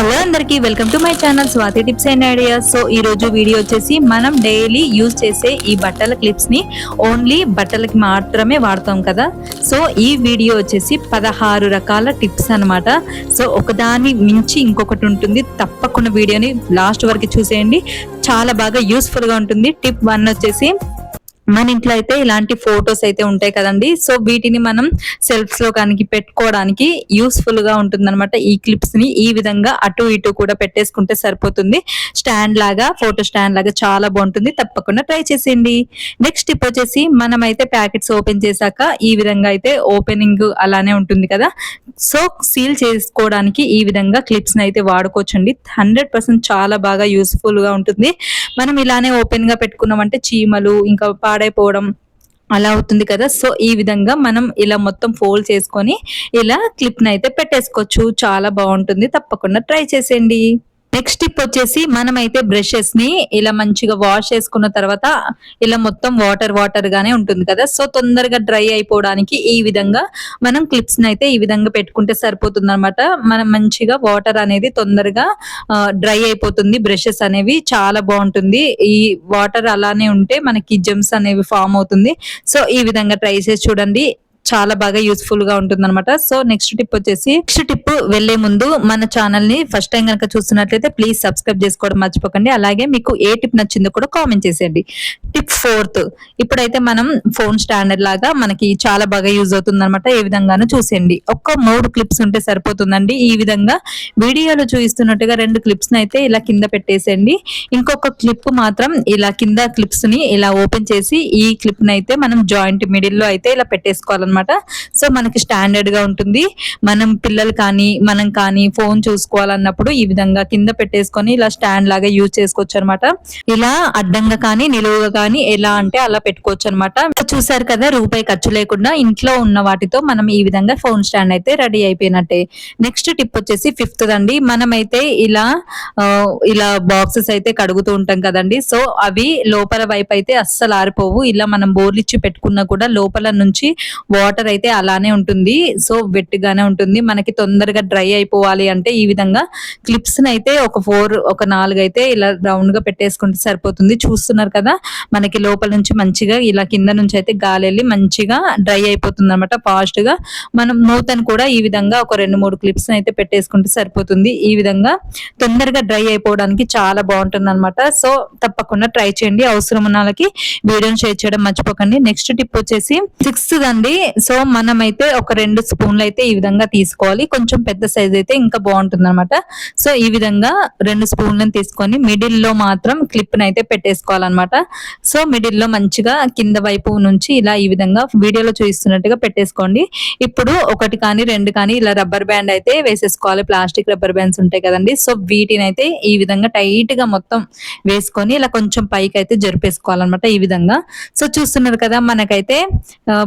Hello అందరికీ welcome to my channel Swathi tips and ideas. So ఈ రోజు వీడియో వచ్చేసి మనం డైలీ యూజ్ చేసే ఈ బట్టల క్లిప్స్ ని ఓన్లీ బట్టలకి మాత్రమే వాడతాం కదా. సో ఈ వీడియో వచ్చేసి 16 రకాల టిప్స్ అన్నమాట. సో ఒకదాని మించి ఇంకొకటి ఉంటుంది. తప్పకుండా వీడియోని లాస్ట్ వరకు చూసేయండి, చాలా బాగా యూస్ఫుల్ గా ఉంటుంది. టిప్ 1 వచ్చేసి మన ఇంట్లో అయితే ఇలాంటి ఫొటోస్ అయితే ఉంటాయి కదండి. సో వీటిని మనం సెల్ఫ్స్ లో కానీ పెట్టుకోవడానికి యూస్ఫుల్ గా ఉంటుంది అనమాట. ఈ క్లిప్స్ ని ఈ విధంగా అటు ఇటు కూడా పెట్టేసుకుంటే సరిపోతుంది. స్టాండ్ లాగా, ఫోటో స్టాండ్ లాగా చాలా బాగుంటుంది. తప్పకుండా ట్రై చేసేయండి. నెక్స్ట్ టిప్ వచ్చేసి మనమైతే ప్యాకెట్స్ ఓపెన్ చేశాక ఈ విధంగా అయితే ఓపెనింగ్ అలానే ఉంటుంది కదా. సో సీల్ చేసుకోవడానికి ఈ విధంగా క్లిప్స్ ని అయితే వాడుకోవచ్చండి. 100% చాలా బాగా యూస్ఫుల్ గా ఉంటుంది. మనం ఇలానే ఓపెన్ గా పెట్టుకున్నామంటే చీమలు ఇంకా పాడైపోవడం అలా అవుతుంది కదా. సో ఈ విధంగా మనం ఇలా మొత్తం ఫోల్డ్ చేసుకొని ఇలా క్లిప్ ని అయితే పెట్టేసుకోవచ్చు. చాలా బాగుంటుంది. తప్పకుండా ట్రై చేసేయండి. నెక్స్ట్ టిప్ వచ్చేసి మనమైతే బ్రషెస్ ని ఇలా మంచిగా వాష్ చేసుకున్న తర్వాత ఇలా మొత్తం వాటర్ గానే ఉంటుంది కదా. సో తొందరగా డ్రై అయిపోవడానికి ఈ విధంగా మనం క్లిప్స్ ని అయితే ఈ విధంగా పెట్టుకుంటే సరిపోతుంది అనమాట. మనం మంచిగా వాటర్ అనేది తొందరగా డ్రై అయిపోతుంది. బ్రషెస్ అనేవి చాలా బాగుంటుంది. ఈ వాటర్ అలానే ఉంటే మనకి జెమ్స్ అనేవి ఫామ్ అవుతుంది. సో ఈ విధంగా ట్రై చేసి చూడండి, చాలా బాగా యూస్ఫుల్ గా ఉంటుంది అనమాట. సో నెక్స్ట్ టిప్ వచ్చేసి, నెక్స్ట్ టిప్ వెళ్లే ముందు మన ఛానల్ ని ఫస్ట్ టైం కనుక చూస్తున్నట్లయితే ప్లీజ్ సబ్స్క్రైబ్ చేసుకోవడం మర్చిపోకండి. అలాగే మీకు ఏ టిప్ నచ్చిందో కూడా కామెంట్ చేసేయండి. టిప్ 4, ఇప్పుడైతే మనం ఫోన్ స్టాండర్డ్ లాగా మనకి చాలా బాగా యూజ్ అవుతుంది అనమాట. ఏ విధంగానూ చూసేయండి. 3 క్లిప్స్ ఉంటే సరిపోతుందండి. ఈ విధంగా వీడియోలో చూపిస్తున్నట్టుగా 2 క్లిప్స్ ని అయితే ఇలా కింద పెట్టేసేయండి. ఇంకొక క్లిప్ మాత్రం ఇలా కింద క్లిప్స్ ని ఇలా ఓపెన్ చేసి ఈ క్లిప్ ని అయితే మనం జాయింట్ మిడిల్ లో అయితే ఇలా పెట్టేసుకోవాలన్నమాట. సో మనకి స్టాండర్డ్ గా ఉంటుంది. మనం పిల్లలు కానీ మనం కానీ ఫోన్ చూసుకోవాలన్నప్పుడు ఈ విధంగా కింద పెట్టేసుకొని ఇలా స్టాండ్ లాగా యూజ్ చేసుకోవచ్చు అనమాట. ఇలా అడ్డంగా కానీ నిలువుగా కానీ ఎలా అంటే అలా పెట్టుకోవచ్చు అనమాట. చూసారు కదా, రూపాయి ఖర్చు లేకుండా ఇంట్లో ఉన్న వాటితో మనం ఈ విధంగా ఫోన్ స్టాండ్ అయితే రెడీ అయిపోయినట్టే. నెక్స్ట్ టిప్ వచ్చేసి 5th అండి. మనమైతే ఇలా బాక్సెస్ అయితే కడుగుతూ ఉంటాం కదండి. సో అవి లోపల వైపు అయితే అస్సలు ఆరిపోవు. ఇలా మనం బోర్లిచ్చి పెట్టుకున్నా కూడా లోపల నుంచి వాటర్ అయితే అలానే ఉంటుంది. సో వెట్టిగానే ఉంటుంది. మనకి తొందరగా డ్రై అయిపోవాలి అంటే ఈ విధంగా క్లిప్స్ అయితే ఒక 4 అయితే ఇలా రౌండ్ గా పెట్టేసుకుంటే సరిపోతుంది. చూస్తున్నారు కదా, మనకి లోపల నుంచి మంచిగా ఇలా కింద నుంచి అయితే గాలి వెళ్ళి మంచిగా డ్రై అయిపోతుంది అనమాట ఫాస్ట్ గా. మనం మూతను కూడా ఈ విధంగా ఒక 2-3 క్లిప్స్ అయితే పెట్టేసుకుంటే సరిపోతుంది. ఈ విధంగా తొందరగా డ్రై అయిపోవడానికి చాలా బాగుంటుంది అనమాట. సో తప్పకుండా ట్రై చేయండి. అవసరం ఉన్న వాళ్ళకి వీడియోని షేర్ చేయడం మర్చిపోకండి. నెక్స్ట్ టిప్ వచ్చేసి 6th అండి. సో మనమైతే ఒక 2 స్పూన్లు అయితే ఈ విధంగా తీసుకోవాలి. కొంచెం పెద్ద సైజ్ అయితే ఇంకా బాగుంటుంది అనమాట. సో ఈ విధంగా 2 స్పూన్లను తీసుకొని మిడిల్ లో మాత్రం క్లిప్ ని అయితే పెట్టేసుకోవాలన్నమాట. సో మిడిల్ లో మంచిగా కింద వైపు నుంచి ఇలా ఈ విధంగా వీడియోలో చూపిస్తున్నట్టుగా పెట్టేసుకోండి. ఇప్పుడు 1 కానీ 2 కానీ ఇలా రబ్బర్ బ్యాండ్ అయితే వేసేసుకోవాలి. ప్లాస్టిక్ రబ్బర్ బ్యాండ్స్ ఉంటాయి కదండి. సో వీటిని అయితే ఈ విధంగా టైట్ గా మొత్తం వేసుకొని ఇలా కొంచెం పైకి అయితే జరిపేసుకోవాలన్నమాట. ఈ విధంగా సో చూస్తున్నారు కదా, మనకైతే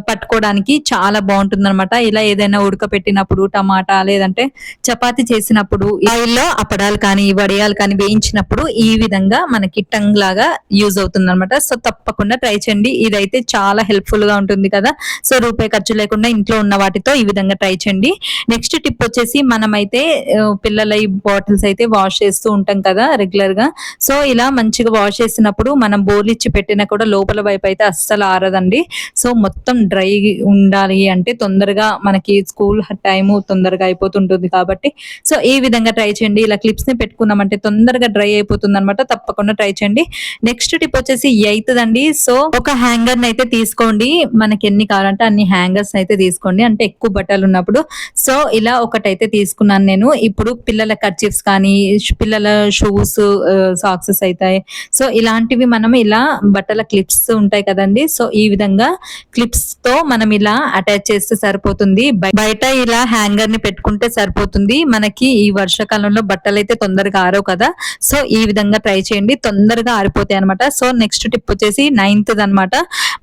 పట్టుకోవడానికి చాలా బాగుంటుంది అనమాట. ఇలా ఏదైనా ఉడకపెట్టినప్పుడు టమాటా లేదంటే చపాతి చేసినప్పుడు ఆయిల్లో అప్పడాలు కానీ వడియాలు కానీ వేయించినప్పుడు ఈ విధంగా మనకి టంగ్ లాగా యూజ్ అవుతుంది అనమాట. సో తప్పకుండా ట్రై చేయండి. ఇదైతే చాలా హెల్ప్ఫుల్ గా ఉంటుంది కదా. సో రూపాయి ఖర్చు లేకుండా ఇంట్లో ఉన్న వాటితో ఈ విధంగా ట్రై చేయండి. నెక్స్ట్ టిప్ వచ్చేసి, మనమైతే పిల్లల ఈ బాటిల్స్ అయితే వాష్ చేస్తూ ఉంటాం కదా రెగ్యులర్ గా. సో ఇలా మంచిగా వాష్ చేసినప్పుడు మనం బోర్లిచ్చి పెట్టినా కూడా లోపల వైపు అయితే అస్సలు ఆరదండి. సో మొత్తం డ్రై ఉండాలి అంటే తొందరగా మనకి స్కూల్ టైము తొందరగా అయిపోతుంటుంది కాబట్టి సో ఈ విధంగా ట్రై చేయండి. ఇలా క్లిప్స్ ని పెట్టుకున్నామంటే తొందరగా డ్రై అయిపోతుంది అనమాట. తప్పకుండా ట్రై చేయండి. నెక్స్ట్ టిప్ వచ్చేసి 8th అండి. సో ఒక హ్యాంగర్ అయితే తీసుకోండి. మనకి ఎన్ని కావాలంటే అన్ని హ్యాంగర్స్ అయితే తీసుకోండి, అంటే ఎక్కువ బట్టలు ఉన్నప్పుడు. సో ఇలా ఒకటైతే తీసుకున్నాను నేను. ఇప్పుడు పిల్లల కర్చీఫ్స్ కానీ పిల్లల షూస్ సాక్సెస్ అవుతాయి. సో ఇలాంటివి మనం ఇలా బట్టల క్లిప్స్ ఉంటాయి కదండి. సో ఈ విధంగా క్లిప్స్ తో మనం ఇలా అటాచ్ చేస్తే సరిపోతుంది. బయట ఇలా హ్యాంగర్ ని పెట్టుకుంటే సరిపోతుంది. మనకి ఈ వర్షాకాలంలో బట్టలు అయితే తొందరగా ఆరవు కదా. సో ఈ విధంగా ట్రై చేయండి, తొందరగా ఆరిపోతాయి అనమాట. సో నెక్స్ట్ టిప్ వచ్చేసి 9th అనమాట.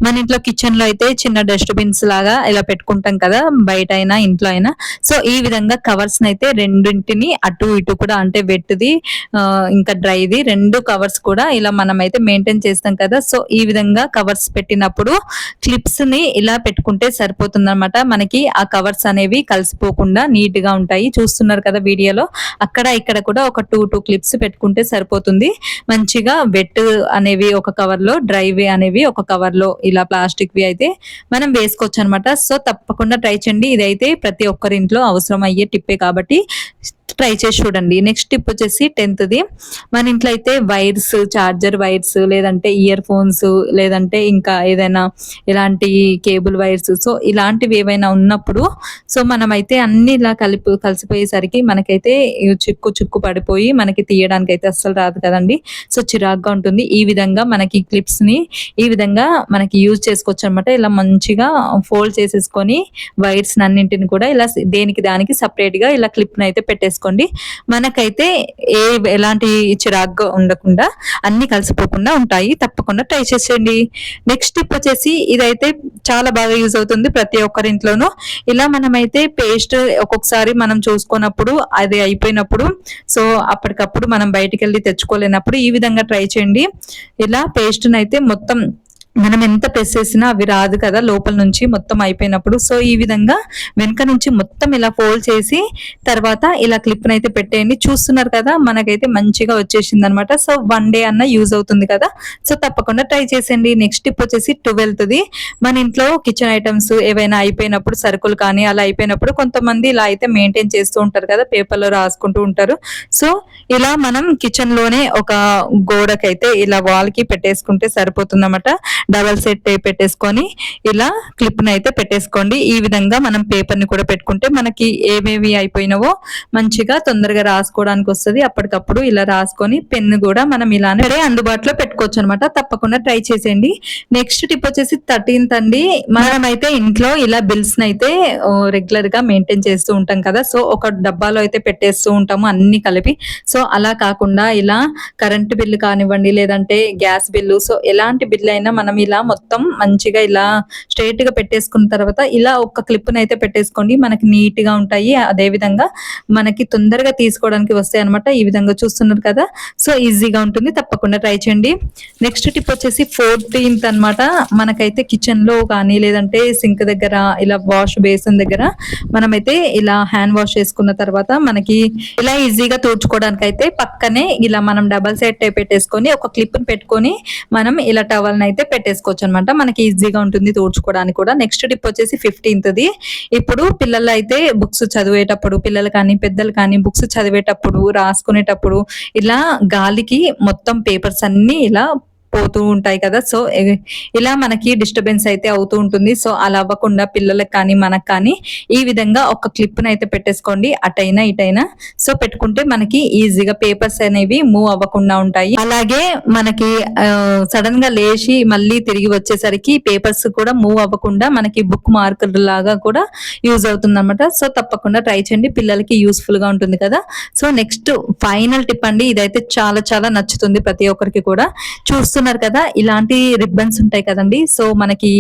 మన ఇంట్లో కిచెన్ లో అయితే చిన్న డస్ట్బిన్స్ లాగా ఇలా పెట్టుకుంటాం కదా, బయట అయినా ఇంట్లో అయినా. సో ఈ విధంగా కవర్స్ అయితే రెండింటిని అటు ఇటు కూడా, అంటే వెట్ది ఇంకా డ్రైది 2 కవర్స్ కూడా ఇలా మనం అయితే మెయింటైన్ చేస్తాం కదా. సో ఈ విధంగా కవర్స్ పెట్టినప్పుడు క్లిప్స్ ని ఇలా పెట్టుకుంటే సరిపోతుందన్నమాట. మనకి ఆ కవర్స్ అనేవి కలిసిపోకుండా నీట్ గా ఉంటాయి. చూస్తున్నారు కదా వీడియోలో, అక్కడ ఇక్కడ కూడా ఒక టూ క్లిప్స్ పెట్టుకుంటే సరిపోతుంది. మంచిగా వెట్ అనేవి ఒక కవర్ లో, డ్రైవి అనేవి ఒక కవర్ లో, ఇలా ప్లాస్టిక్ వి అయితే మనం వేసుకోవచ్చు అనమాట. సో తప్పకుండా ట్రై చేయండి. ఇదైతే ప్రతి ఒక్కరి ఇంట్లో అవసరం అయ్యే టిప్పే కాబట్టి ట్రై చేసి చూడండి. నెక్స్ట్ టిప్ వచ్చేసి 10th మన ఇంట్లో అయితే వైర్స్, చార్జర్ వైర్స్, లేదంటే ఇయర్ ఫోన్స్, లేదంటే ఇంకా ఏదైనా ఇలాంటి కేబుల్ వైర్స్, సో ఇలాంటివి ఏవైనా ఉన్నప్పుడు సో మనమైతే అన్ని ఇలా కలిసిపోయేసరికి మనకైతే చిక్కు పడిపోయి మనకి తీయడానికి అయితే అస్సలు రాదు కదండి. సో చిరాగ్గా ఉంటుంది. ఈ విధంగా మనకి క్లిప్స్ ని ఈ విధంగా మనకి యూజ్ చేసుకోవచ్చు అనమాట. ఇలా మంచిగా ఫోల్డ్ చేసేసుకొని వైర్స్ అన్నింటిని కూడా ఇలా దేనికి దానికి సపరేట్ గా ఇలా క్లిప్ అయితే పెట్టేసుకోండి. మనకైతే ఎలాంటి చిరాగ్గా ఉండకుండా అన్ని కలిసిపోకుండా ఉంటాయి. తప్పకుండా ట్రై చేసేయండి. నెక్స్ట్ టిప్ వచ్చేసి ఇదైతే చాలా బాగా యూజ్ అవుతుంది ప్రతి ఒక్కరి ఇంట్లోనూ. ఇలా మనమైతే పేస్ట్ ఒక్కొక్కసారి మనం చూసుకున్నప్పుడు అది అయిపోయినప్పుడు సో అప్పటికప్పుడు మనం బయటికి వెళ్ళి తెచ్చుకోలేనప్పుడు ఈ విధంగా ట్రై చేయండి. ఇలా పేస్ట్ అయితే మొత్తం మనం ఎంత ప్రెస్ చేసినా అవి రాదు కదా లోపల నుంచి మొత్తం అయిపోయినప్పుడు. సో ఈ విధంగా వెనక నుంచి మొత్తం ఇలా ఫోల్డ్ చేసి తర్వాత ఇలా క్లిప్ అయితే పెట్టేయండి. చూస్తున్నారు కదా మనకైతే మంచిగా వచ్చేసింది అనమాట. సో 1 డే అన్న యూజ్ అవుతుంది కదా. సో తప్పకుండా ట్రై చేసేయండి. నెక్స్ట్ టిప్ వచ్చేసి 12th మన ఇంట్లో కిచెన్ ఐటమ్స్ ఏవైనా అయిపోయినప్పుడు, సరుకులు కానీ అలా అయిపోయినప్పుడు కొంతమంది ఇలా అయితే మెయింటైన్ చేస్తూ ఉంటారు కదా, పేపర్లో రాసుకుంటూ ఉంటారు. సో ఇలా మనం కిచెన్ లోనే ఒక గోడకైతే ఇలా వాల్ కి పెట్టేసుకుంటే సరిపోతుంది అన్నమాట. డబల్ సెట్ టేప్ పెట్టేసుకొని ఇలా క్లిప్ ని అయితే పెట్టేసుకోండి. ఈ విధంగా మనం పేపర్ ని కూడా పెట్టుకుంటే మనకి ఏమేవి అయిపోయినవో మంచిగా తొందరగా రాసుకోవడానికి వస్తుంది. అప్పటికప్పుడు ఇలా రాసుకొని పెన్ను కూడా మనం ఇలానే అందుబాటులో పెట్టుకోవచ్చు అనమాట. తప్పకుండా ట్రై చేసేయండి. నెక్స్ట్ టిప్ వచ్చేసి 13th అండి. మనమైతే ఇంట్లో ఇలా బిల్స్ ని అయితే రెగ్యులర్ గా మెయింటైన్ చేస్తూ ఉంటాం కదా. సో ఒక డబ్బాలో అయితే పెట్టేస్తూ ఉంటాము అన్ని కలిపి. సో అలా కాకుండా ఇలా కరెంటు బిల్లు కానివ్వండి, లేదంటే గ్యాస్ బిల్లు, సో ఎలాంటి బిల్లు అయినా మనం ఇలా మొత్తం మంచిగా ఇలా స్ట్రైట్ గా పెట్టేసుకున్న తర్వాత ఇలా ఒక క్లిప్ ని అయితే పెట్టేసుకోండి. మనకి నీట్ గా ఉంటాయి. అదే విధంగా మనకి తొందరగా తీసుకోవడానికి వస్తాయి అనమాట. ఈ విధంగా చూస్తున్నారు కదా. సో ఈజీగా ఉంటుంది. తప్పకుండా ట్రై చేయండి. నెక్స్ట్ టిప్ వచ్చేసి 14th అనమాట. మనకైతే కిచెన్ లో కానీ లేదంటే సింక్ దగ్గర ఇలా వాష్ బేసిన్ దగ్గర మనమైతే ఇలా హ్యాండ్ వాష్ చేసుకున్న తర్వాత మనకి ఇలా ఈజీగా తుడుచుకోవడానికి అయితే పక్కనే ఇలా మనం డబల్ సైడ్ టైప్ పెట్టేసుకొని ఒక క్లిప్ ని పెట్టుకొని మనం ఇలా టవల్ అయితే పెట్టేసుకోవచ్చు అనమాట. మనకి ఈజీగా ఉంటుంది తుడుచుకోవడానికి కూడా. నెక్స్ట్ టిప్ వచ్చేసి 15th ఇప్పుడు పిల్లలు అయితే బుక్స్ చదివేటప్పుడు, పిల్లలు కానీ పెద్దలు కానీ బుక్స్ చదివేటప్పుడు, రాసుకునేటప్పుడు ఇలా గాలికి మొత్తం పేపర్స్ అన్ని ఇలా పోతూ ఉంటాయి కదా. సో ఇలా మనకి డిస్టర్బెన్స్ అయితే అవుతూ ఉంటుంది. సో అలా అవ్వకుండా పిల్లలకు కానీ మనకు కానీ ఈ విధంగా ఒక క్లిప్ అయితే పెట్టేసుకోండి. అటైనా ఇటైనా సో పెట్టుకుంటే మనకి ఈజీగా పేపర్స్ అనేవి మూవ్ అవ్వకుండా ఉంటాయి. అలాగే మనకి సడన్ గా లేచి మళ్ళీ తిరిగి వచ్చేసరికి పేపర్స్ కూడా మూవ్ అవ్వకుండా మనకి బుక్ మార్కర్ లాగా కూడా యూజ్ అవుతుంది అనమాట. సో తప్పకుండా ట్రై చేయండి. పిల్లలకి యూస్ఫుల్ గా ఉంటుంది కదా. సో నెక్స్ట్ ఫైనల్ టిప్ అండి. ఇదైతే చాలా చాలా నచ్చుతుంది ప్రతి ఒక్కరికి కూడా. చూస్తున్నారు కదా ఇలాంటి రిబ్బన్స్ ఉంటాయి కదండి. సో మనకి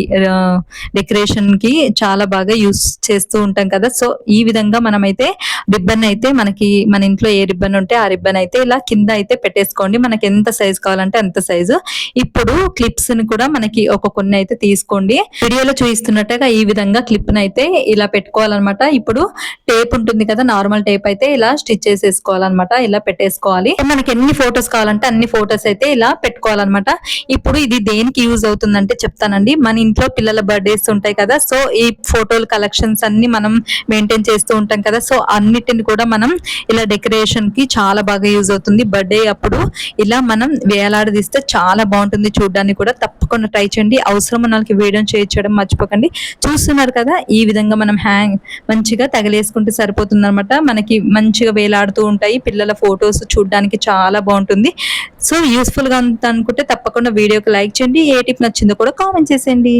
డెకరేషన్ కి చాలా బాగా యూస్ చేస్తూ ఉంటాం కదా. సో ఈ విధంగా మనమైతే రిబ్బన్ అయితే మనకి మన ఇంట్లో ఏ రిబ్బన్ ఉంటే ఆ రిబ్బన్ అయితే ఇలా కింద అయితే పెట్టేసుకోండి. మనకి ఎంత సైజ్ కావాలంటే అంత సైజు. ఇప్పుడు క్లిప్స్ ని కూడా మనకి కొన్ని అయితే తీసుకోండి. వీడియోలో చూపిస్తున్నట్టుగా ఈ విధంగా క్లిప్ ని అయితే ఇలా పెట్టుకోవాలన్నమాట. ఇప్పుడు టేప్ ఉంటుంది కదా, నార్మల్ టేప్ అయితే ఇలా స్టిచ్ చేసేసుకోవాలన్నమాట. ఇలా పెట్టేసుకోవాలి. మనకి ఎన్ని ఫొటోస్ కావాలంటే అన్ని ఫొటోస్ అయితే ఇలా పెట్టుకోవాలన్నమాట. ఇప్పుడు ఇది దేనికి యూజ్ అవుతుందంటే చెప్తానండి. మన ఇంట్లో పిల్లల బర్త్డేస్ ఉంటాయి కదా. సో ఈ ఫోటోల కలెక్షన్స్ అన్ని మనం మెయింటైన్ చేస్తూ ఉంటాం కదా. సో అన్నిటిని కూడా మనం ఇలా డెకరేషన్ కి చాలా బాగా యూజ్ అవుతుంది. బర్త్డే అప్పుడు ఇలా మనం వేలాడదీస్తే చాలా బాగుంటుంది చూడడానికి కూడా. తప్పకుండా ట్రై చేయండి. అవసరం ఉన్న వాళ్ళకి వీడియో చేయడం మర్చిపోకండి. చూస్తున్నారు కదా ఈ విధంగా మనం మంచిగా తగిలేసుకుంటే సరిపోతుంది అనమాట. మనకి మంచిగా వేలాడుతూ ఉంటాయి. పిల్లల ఫొటోస్ చూడడానికి చాలా బాగుంటుంది. సో యూస్ఫుల్ గా ఉంది అనుకుంటే తప్పకుండా వీడియోకి లైక్ చేయండి. ఏ టిప్ నచ్చిందో కూడా కామెంట్ చేసేయండి.